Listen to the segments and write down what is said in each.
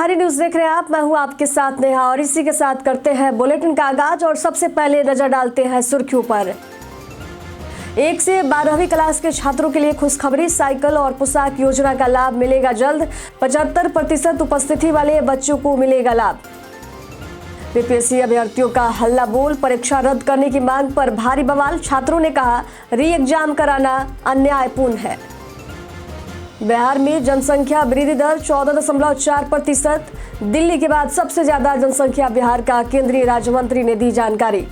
Bihari news देख रहे हैं आप। मैं हूं आपके साथ नेहा और इसी के साथ करते हैं बुलेटिन का आगाज। और सबसे पहले नजर डालते हैं सुर्खियों पर। 1 से 12वीं क्लास के छात्रों के लिए खुशखबरी, साइकिल और पोशाक योजना का लाभ मिलेगा जल्द। 75% उपस्थिति वाले बच्चों को मिलेगा लाभ। बीपीएससी अभ्यर्थियों का हल्ला बोल, परीक्षा रद्द करने की मांग पर भारी बवाल। छात्रों ने कहा री एग्जाम कराना अन्यायपूर्ण है। बिहार में जनसंख्या वृद्धि दर 14.4%। दिल्ली के बाद सबसे ज्यादा जनसंख्या बिहार का, केंद्रीय राज्य मंत्री ने दी जानकारी।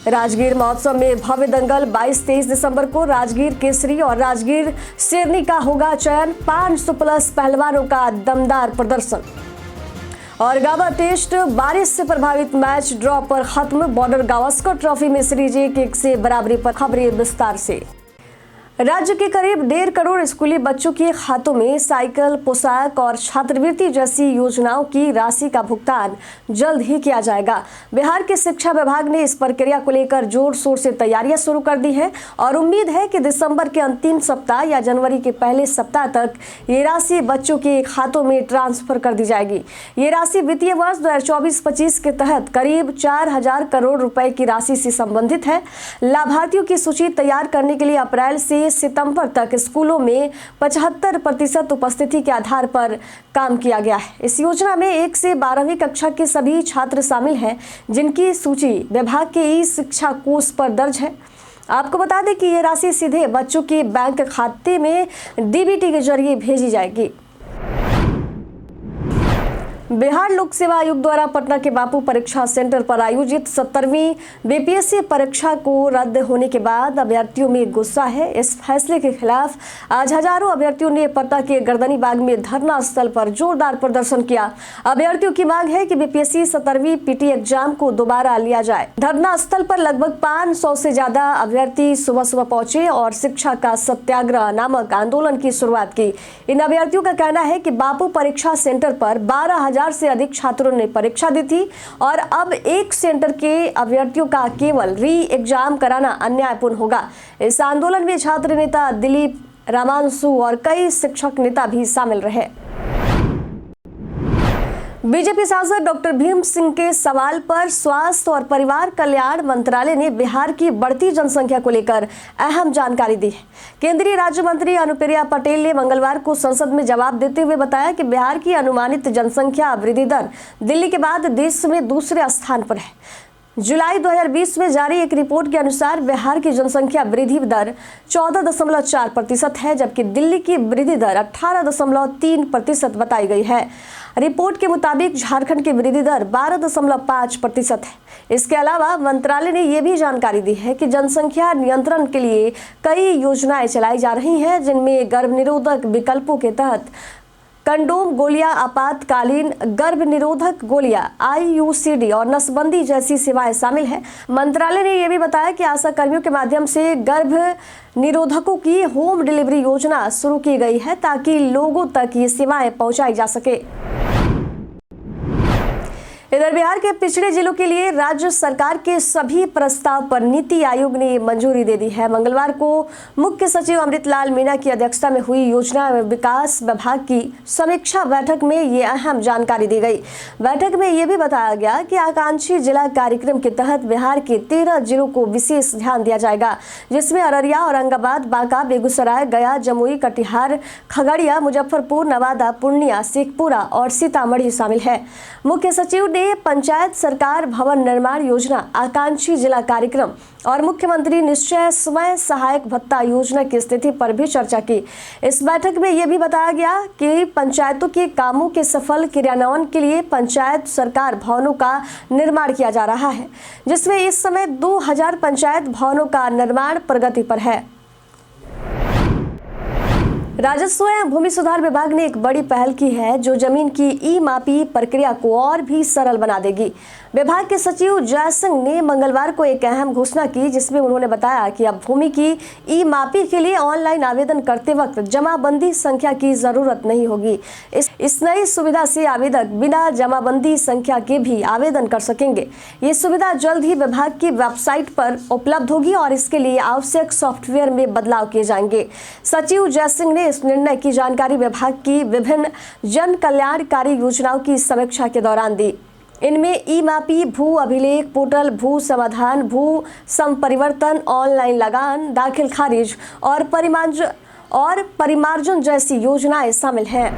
राजगीर महोत्सव में भव्य दंगल, 22-23 दिसंबर को राजगीर केसरी और राजगीर शेरनी का होगा चयन। 500+ पहलवानों का दमदार प्रदर्शन। और गावा टेस्ट बारिश से प्रभावित मैच ड्रॉ पर खत्म। बॉर्डर गावस्कर ट्रॉफी में सीरीज 1-1 से बराबरी पर। खबरें विस्तार से। राज्य के करीब 1.5 करोड़ स्कूली बच्चों के खातों में साइकिल, पोशाक और छात्रवृत्ति जैसी योजनाओं की राशि का भुगतान जल्द ही किया जाएगा। बिहार के शिक्षा विभाग ने इस प्रक्रिया को लेकर जोर शोर से तैयारियां शुरू कर दी है और उम्मीद है कि दिसंबर के अंतिम सप्ताह या जनवरी के पहले सप्ताह तक ये राशि बच्चों के खातों में ट्रांसफर कर दी जाएगी। ये राशि वित्तीय वर्ष 2024-25 के तहत करीब 4,000 करोड़ रुपए की राशि से संबंधित है। लाभार्थियों की सूची तैयार करने के लिए अप्रैल से सितंबर तक स्कूलों में 75% उपस्थिति के आधार पर काम किया गया है। इस योजना में 1 से 12वीं कक्षा के सभी छात्र शामिल हैं, जिनकी सूची विभाग के ई शिक्षा कोष पर दर्ज है। आपको बता दें कि यह राशि सीधे बच्चों के बैंक खाते में डीबीटी के जरिए भेजी जाएगी। बिहार लोक सेवा आयोग द्वारा पटना के बापू परीक्षा सेंटर पर आयोजित 70वीं बीपीएससी परीक्षा को रद्द होने के बाद अभ्यर्थियों में गुस्सा है। इस फैसले के खिलाफ आज हजारों अभ्यर्थियों ने पटना के गर्दनी बाग में धरना स्थल पर जोरदार प्रदर्शन किया। अभ्यर्थियों की मांग है कि बीपीएससी 70वीं पीटी एग्जाम को दोबारा लिया जाए। धरना स्थल पर लगभग 500 से ज्यादा अभ्यर्थी सुबह सुबह पहुंचे और शिक्षा का सत्याग्रह नामक आंदोलन की शुरुआत की। इन अभ्यर्थियों का कहना है कि बापू परीक्षा सेंटर पर 12,000 से अधिक छात्रों ने परीक्षा दी थी और अब एक सेंटर के अभ्यर्थियों का केवल री एग्जाम कराना अन्यायपूर्ण होगा। इस आंदोलन में छात्र नेता दिलीप रामांशु और कई शिक्षक नेता भी शामिल रहे। बीजेपी सांसद डॉक्टर भीम सिंह के सवाल पर स्वास्थ्य और परिवार कल्याण मंत्रालय ने बिहार की बढ़ती जनसंख्या को लेकर अहम जानकारी दी है। केंद्रीय राज्य मंत्री अनुप्रिया पटेल ने मंगलवार को संसद में जवाब देते हुए बताया कि बिहार की अनुमानित जनसंख्या वृद्धि दर दिल्ली के बाद देश में दूसरे स्थान पर है। जुलाई 2020 में जारी एक रिपोर्ट के अनुसार बिहार की जनसंख्या वृद्धि दर 14.4% है, जबकि दिल्ली की वृद्धि दर 18.3% बताई गई है। रिपोर्ट के मुताबिक झारखंड की वृद्धि दर 12.5% है। इसके अलावा मंत्रालय ने यह भी जानकारी दी है कि जनसंख्या नियंत्रण के लिए कई योजनाएं चलाई जा रही हैं, जिनमें गर्भ निरोधक विकल्पों के तहत कंडोम गोलियां, आपातकालीन गर्भ निरोधक गोलियां, IUCD और नसबंदी जैसी सेवाएं शामिल हैं। मंत्रालय ने यह भी बताया कि आशा कर्मियों के माध्यम से गर्भ निरोधकों की होम डिलीवरी योजना शुरू की गई है ताकि लोगों तक ये सेवाएं पहुंचाई जा सके। इधर बिहार के पिछड़े जिलों के लिए राज्य सरकार के सभी प्रस्ताव पर नीति आयोग ने मंजूरी दे दी है। मंगलवार को मुख्य सचिव अमृतलाल मीणा की अध्यक्षता में हुई योजना विकास विभाग की समीक्षा बैठक में ये अहम जानकारी दी गई। बैठक में ये भी बताया गया कि आकांक्षी जिला कार्यक्रम के तहत बिहार के 13 जिलों को विशेष ध्यान दिया जाएगा, जिसमें अररिया, औरंगाबाद, बांका, बेगूसराय, गया, जमुई, कटिहार, खगड़िया, मुजफ्फरपुर, नवादा, पूर्णिया, शेखपुरा और सीतामढ़ी शामिल है। मुख्य सचिव ने पंचायत सरकार भवन निर्माण योजना, आकांक्षी जिला कार्यक्रम और मुख्यमंत्री निश्चय स्वयं सहायक भत्ता योजना की स्थिति पर भी चर्चा की। इस बैठक में यह भी बताया गया कि पंचायतों के कामों के सफल क्रियान्वयन के लिए पंचायत सरकार भवनों का निर्माण किया जा रहा है, जिसमें इस समय 2000 पंचायत भवनों का निर्माण प्रगति पर है। राजस्व एवं भूमि सुधार विभाग ने एक बड़ी पहल की है जो जमीन की ई-मापी प्रक्रिया को और भी सरल बना देगी। विभाग के सचिव जय सिंह ने मंगलवार को एक अहम घोषणा की, जिसमें उन्होंने बताया कि अब भूमि की ई-मापी के लिए ऑनलाइन आवेदन करते वक्त जमाबंदी संख्या की जरूरत नहीं होगी। इस नई सुविधा से आवेदक बिना जमाबंदी संख्या के भी आवेदन कर सकेंगे। ये सुविधा जल्द ही विभाग की वेबसाइट पर उपलब्ध होगी और इसके लिए आवश्यक सॉफ्टवेयर में बदलाव किए जाएंगे। सचिव जय सिंह ने इस निर्णय की जानकारी विभाग की विभिन्न जन कल्याणकारी योजनाओं की समीक्षा के दौरान दी। इनमें ई-मापी, भू अभिलेख पोर्टल, भू समाधान, भू संपरिवर्तन, ऑनलाइन लगान, दाखिल खारिज और परिमार्जन जैसी योजनाएं शामिल हैं।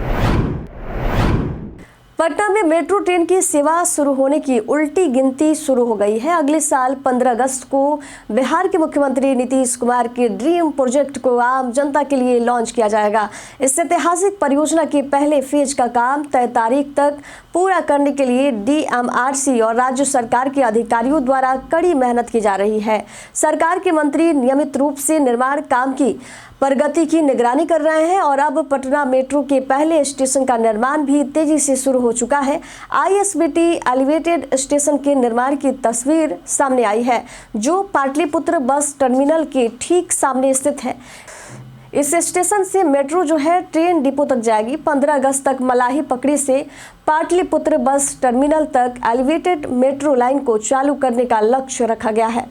पटना में मेट्रो ट्रेन की सेवा शुरू होने की उल्टी गिनती शुरू हो गई है। अगले साल 15 अगस्त को बिहार के मुख्यमंत्री नीतीश कुमार के ड्रीम प्रोजेक्ट को आम जनता के लिए लॉन्च किया जाएगा। इस ऐतिहासिक परियोजना के पहले फेज का काम तय तारीख तक पूरा करने के लिए DMRC और राज्य सरकार के अधिकारियों द्वारा कड़ी मेहनत की जा रही है। सरकार के मंत्री नियमित रूप से निर्माण काम की प्रगति की निगरानी कर रहे हैं और अब पटना मेट्रो के पहले स्टेशन का निर्माण भी तेजी से शुरू हो चुका है। ISBT एलिवेटेड स्टेशन के निर्माण की तस्वीर सामने आई है, जो पाटलिपुत्र बस टर्मिनल के ठीक सामने स्थित है। इस स्टेशन से मेट्रो जो है ट्रेन डिपो तक जाएगी। 15 अगस्त तक मलाही पकड़ी से पाटलिपुत्र बस टर्मिनल तक एलिवेटेड मेट्रो लाइन को चालू करने का लक्ष्य रखा गया है।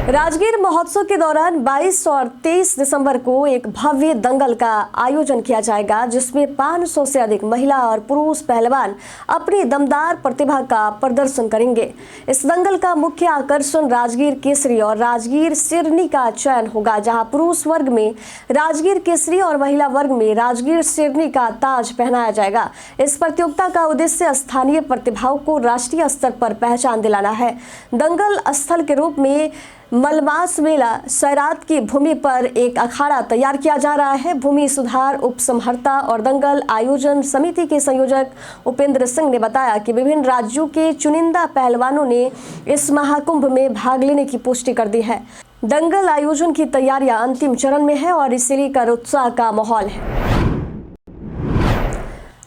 राजगीर महोत्सव के दौरान 22 और 23 दिसंबर को एक भव्य दंगल का आयोजन किया जाएगा, जिसमें 500 से अधिक महिला और पुरुष पहलवान अपनी दमदार प्रतिभा का प्रदर्शन करेंगे। इस दंगल का मुख्य आकर्षण राजगीर केसरी और राजगीर शेरनी का चयन होगा, जहां पुरुष वर्ग में राजगीर केसरी और महिला वर्ग में राजगीर शेरनी का ताज पहनाया जाएगा। इस प्रतियोगिता का उद्देश्य स्थानीय प्रतिभाओं को राष्ट्रीय स्तर पर पहचान दिलाना है। दंगल स्थल के रूप में मलमास मेला सैरात की भूमि पर एक अखाड़ा तैयार किया जा रहा है। भूमि सुधार उपसमहर्ता और दंगल आयोजन समिति के संयोजक उपेंद्र सिंह ने बताया कि विभिन्न राज्यों के चुनिंदा पहलवानों ने इस महाकुंभ में भाग लेने की पुष्टि कर दी है। दंगल आयोजन की तैयारियां अंतिम चरण में है और इसे लेकर उत्साह का माहौल है।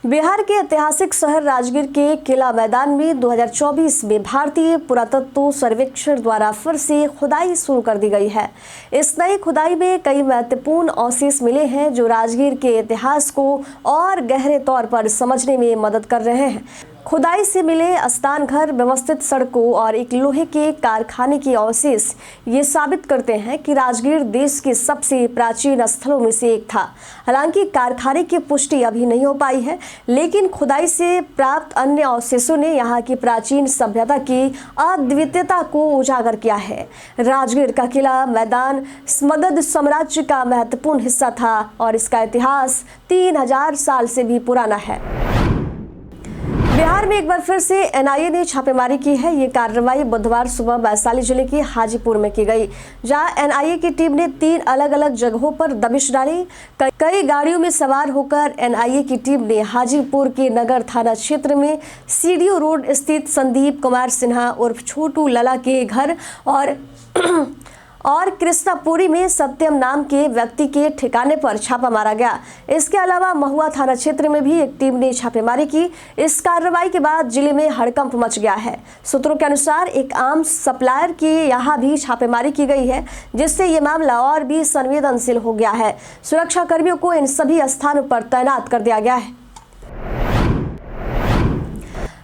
बिहार के ऐतिहासिक शहर राजगीर के किला मैदान में 2024 में भारतीय पुरातत्व सर्वेक्षण द्वारा फिर से खुदाई शुरू कर दी गई है। इस नई खुदाई में कई महत्वपूर्ण अवशेष मिले हैं, जो राजगीर के इतिहास को और गहरे तौर पर समझने में मदद कर रहे हैं। खुदाई से मिले स्नान घर, व्यवस्थित सड़कों और एक लोहे के कारखाने के अवशेष ये साबित करते हैं कि राजगीर देश के सबसे प्राचीन स्थलों में से एक था। हालांकि कारखाने की पुष्टि अभी नहीं हो पाई है, लेकिन खुदाई से प्राप्त अन्य अवशेषों ने यहाँ की प्राचीन सभ्यता की अद्वितीयता को उजागर किया है। राजगीर का किला मैदान मगध साम्राज्य का महत्वपूर्ण हिस्सा था और इसका इतिहास 3000 साल से भी पुराना है। बिहार में एक बार फिर से NIA ने छापेमारी की है। ये कार्रवाई बुधवार सुबह वैशाली जिले के हाजीपुर में की गई, जहां NIA की टीम ने 3 अलग अलग जगहों पर दबिश डाली। कई गाड़ियों में सवार होकर NIA की टीम ने हाजीपुर के नगर थाना क्षेत्र में CDO रोड स्थित संदीप कुमार सिन्हा उर्फ छोटू लला के घर और कृष्णापुरी में सत्यम नाम के व्यक्ति के ठिकाने पर छापा मारा गया। इसके अलावा महुआ थाना क्षेत्र में भी एक टीम ने छापेमारी की। इस कार्रवाई के बाद जिले में हड़कंप मच गया है। सूत्रों के अनुसार एक आम सप्लायर की यहां भी छापेमारी की गई है, जिससे ये मामला और भी संवेदनशील हो गया है। सुरक्षा कर्मियों को इन सभी स्थानों पर तैनात कर दिया गया है।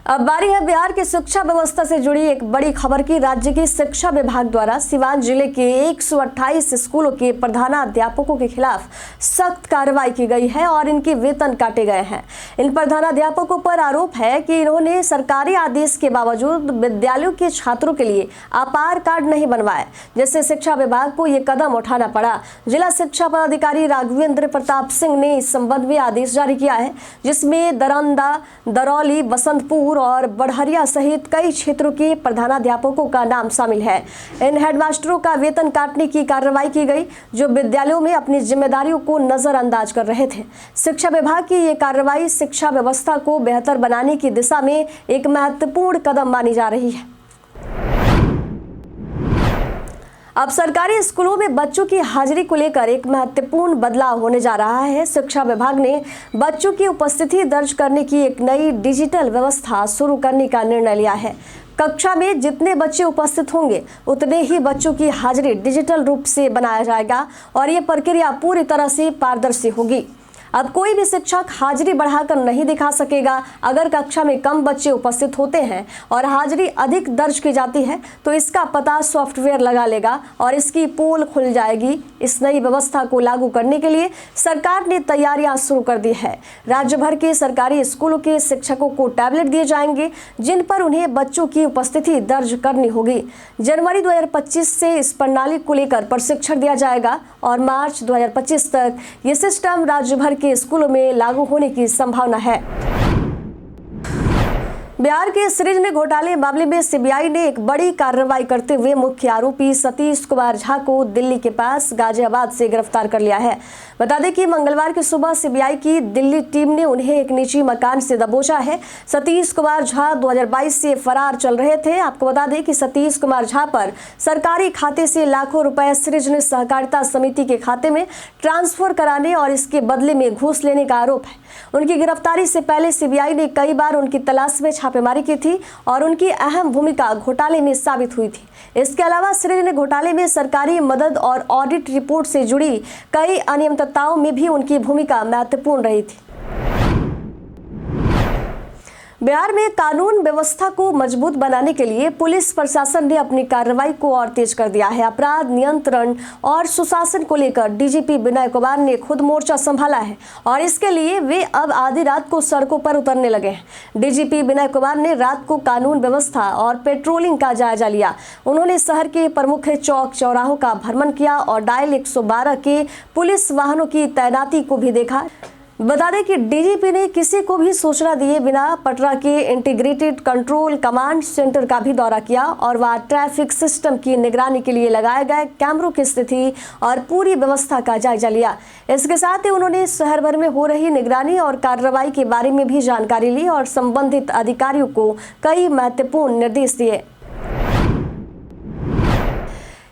अब बारी है बिहार की शिक्षा व्यवस्था से जुड़ी एक बड़ी खबर की। राज्य के शिक्षा विभाग द्वारा सिवान जिले के 128 स्कूलों के प्रधानाध्यापकों के खिलाफ सख्त कार्रवाई की गई है और इनके वेतन काटे गए हैं। इन प्रधानाध्यापकों पर आरोप है कि इन्होंने सरकारी आदेश के बावजूद विद्यालयों के छात्रों के लिए आपार कार्ड नहीं बनवाए, जिससे शिक्षा विभाग को ये कदम उठाना पड़ा। जिला शिक्षा पदाधिकारी राघवेंद्र प्रताप सिंह ने इस संबंध में आदेश जारी किया है, जिसमें दरौंदा, दरौली, बसंतपुर और बढ़हरिया सहित कई क्षेत्रों के प्रधानाध्यापकों का नाम शामिल है। इन हेडमास्टरों का वेतन काटने की कार्रवाई की गई, जो विद्यालयों में अपनी जिम्मेदारियों को नजरअंदाज कर रहे थे। शिक्षा विभाग की ये कार्रवाई शिक्षा व्यवस्था को बेहतर बनाने की दिशा में एक महत्वपूर्ण कदम मानी जा रही है। अब सरकारी स्कूलों में बच्चों की हाजिरी को लेकर एक महत्वपूर्ण बदलाव होने जा रहा है। शिक्षा विभाग ने बच्चों की उपस्थिति दर्ज करने की एक नई डिजिटल व्यवस्था शुरू करने का निर्णय लिया है। कक्षा में जितने बच्चे उपस्थित होंगे, उतने ही बच्चों की हाजिरी डिजिटल रूप से बनाया जाएगा और ये प्रक्रिया पूरी तरह से पारदर्शी होगी। अब कोई भी शिक्षक हाजिरी बढ़ाकर नहीं दिखा सकेगा। अगर कक्षा में कम बच्चे उपस्थित होते हैं और हाजिरी अधिक दर्ज की जाती है तो इसका पता सॉफ्टवेयर लगा लेगा और इसकी पोल खुल जाएगी। इस नई व्यवस्था को लागू करने के लिए सरकार ने तैयारियां शुरू कर दी है। राज्य भर के सरकारी स्कूलों के शिक्षकों को टैबलेट दिए जाएंगे जिन पर उन्हें बच्चों की उपस्थिति दर्ज करनी होगी। जनवरी 2025 से इस प्रणाली को लेकर प्रशिक्षण दिया जाएगा और मार्च 2025 तक ये सिस्टम राज्य भर के स्कूलों में लागू होने की संभावना है। बिहार के सृजन घोटाले मामले में सीबीआई ने एक बड़ी कार्रवाई करते हुए मुख्य आरोपी सतीश कुमार झा को दिल्ली के पास गाजियाबाद से गिरफ्तार कर लिया है। बता दें कि मंगलवार की सुबह सीबीआई की दिल्ली टीम ने उन्हें एक निजी मकान से दबोचा है। सतीश कुमार झा 2022 से फरार चल रहे थे। आपको बता दें कि सतीश कुमार झा पर सरकारी खाते से लाखों रुपए सृजन सहकारिता समिति के खाते में ट्रांसफर कराने और इसके बदले में घूस लेने का आरोप है। उनकी गिरफ्तारी से पहले सीबीआई ने कई बार उनकी तलाश में छापेमारी की थी और उनकी अहम भूमिका घोटाले में साबित हुई थी। इसके अलावा सृजन घोटाले में सरकारी मदद और ऑडिट रिपोर्ट से जुड़ी कई अनियमितताओं में भी उनकी भूमिका महत्वपूर्ण रही थी। बिहार में कानून व्यवस्था को मजबूत बनाने के लिए पुलिस प्रशासन ने अपनी कार्रवाई को और तेज कर दिया है। अपराध नियंत्रण और सुशासन को लेकर डीजीपी विनय कुमार ने खुद मोर्चा संभाला है और इसके लिए वे अब आधी रात को सड़कों पर उतरने लगे हैं। डीजीपी विनय कुमार ने रात को कानून व्यवस्था और पेट्रोलिंग का जायजा लिया। उन्होंने शहर के प्रमुख चौक चौराहों का भ्रमण किया और डायल 112 के पुलिस वाहनों की तैनाती को भी देखा। बता दें कि डीजीपी ने किसी को भी सूचना दिए बिना पटना के इंटीग्रेटेड कंट्रोल कमांड सेंटर का भी दौरा किया और वहां ट्रैफिक सिस्टम की निगरानी के लिए लगाए गए कैमरों की स्थिति और पूरी व्यवस्था का जायजा लिया। इसके साथ ही उन्होंने शहर भर में हो रही निगरानी और कार्रवाई के बारे में भी जानकारी ली और संबंधित अधिकारियों को कई महत्वपूर्ण निर्देश दिए।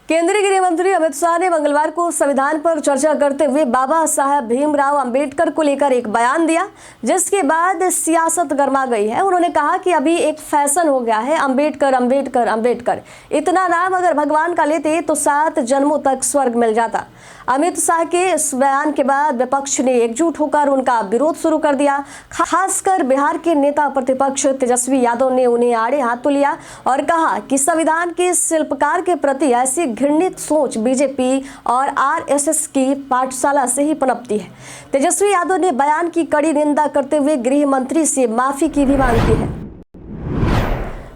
केंद्रीय गृह मंत्री अमित शाह ने मंगलवार को संविधान पर चर्चा करते हुए बाबा साहब भीमराव अंबेडकर को लेकर एक बयान दिया जिसके बाद सियासत गर्मा गई है। उन्होंने कहा कि अभी एक फैशन हो गया है अंबेडकर अंबेडकर अंबेडकर। इतना नाम अगर भगवान का लेते तो 7 जन्मों तक स्वर्ग मिल जाता। अमित शाह के इस बयान के बाद विपक्ष ने एकजुट होकर उनका विरोध शुरू कर दिया। खासकर बिहार के नेता प्रतिपक्ष तेजस्वी यादव ने उन्हें आड़े हाथों लिया और कहा कि संविधान के शिल्पकार के प्रति ऐसी घृणित सोच बीजेपी और आरएसएस की पाठशाला से ही पनपती है। तेजस्वी यादव ने बयान की कड़ी निंदा करते हुए गृह मंत्री से माफी की भी मांग की है।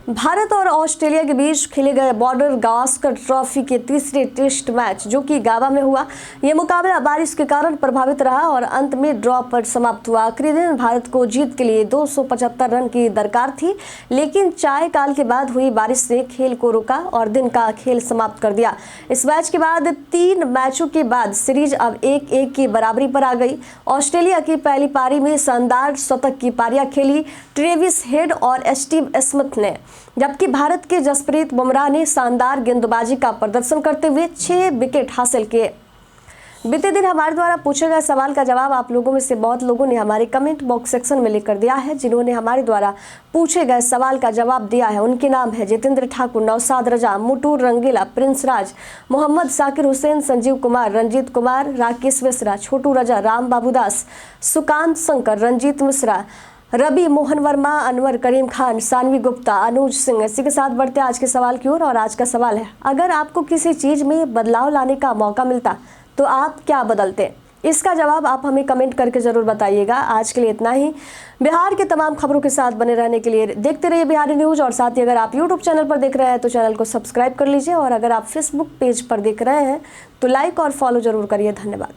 भारत और ऑस्ट्रेलिया के बीच खेले गए बॉर्डर गावस्कर ट्रॉफी के तीसरे टेस्ट मैच जो कि गावा में हुआ, यह मुकाबला बारिश के कारण प्रभावित रहा और अंत में ड्रॉ पर समाप्त हुआ। आखिरी दिन भारत को जीत के लिए 275 रन की दरकार थी, लेकिन चाय काल के बाद हुई बारिश ने खेल को रोका और दिन का खेल समाप्त कर दिया। इस मैच के बाद 3 मैचों के बाद सीरीज अब 1-1 की बराबरी पर आ गई। ऑस्ट्रेलिया की पहली पारी में शानदार शतक की पारियां खेली ट्रेविस हेड और स्टीव स्मिथ ने, जबकि भारत के जसप्रीत बुमराह ने शानदार गेंदबाजी का प्रदर्शन करते हुए 6 विकेट हासिल किए। बीते दिन हमारे द्वारा पूछे गए सवाल का जवाब आप लोगों में से बहुत लोगों ने हमारे कमेंट बॉक्स सेक्शन में लिखकर दिया है। जिन्होंने हमारे द्वारा पूछे गए सवाल का जवाब दिया है उनके नाम है जितेंद्र ठाकुर, नौशाद रजा, मुटूर रंगीला, प्रिंस राज, मोहम्मद साकिर हुसैन, संजीव कुमार, रंजीत कुमार, राकेश मिश्रा, छोटू रजा, राम बाबूदास, सुकांत शंकर, रंजीत मिश्रा, रवि मोहन वर्मा, अनवर करीम खान, सानवी गुप्ता, अनुज सिंह। इसी के साथ बढ़ते आज के सवाल की ओर और आज का सवाल है, अगर आपको किसी चीज़ में बदलाव लाने का मौका मिलता तो आप क्या बदलते? इसका जवाब आप हमें कमेंट करके ज़रूर बताइएगा। आज के लिए इतना ही। बिहार के तमाम खबरों के साथ बने रहने के लिए देखते रहिए बिहारी न्यूज़ और साथ ही अगर आप यूट्यूब चैनल पर देख रहे हैं तो चैनल को सब्सक्राइब कर लीजिए और अगर आप फेसबुक पेज पर देख रहे हैं तो लाइक और फॉलो ज़रूर करिए। धन्यवाद।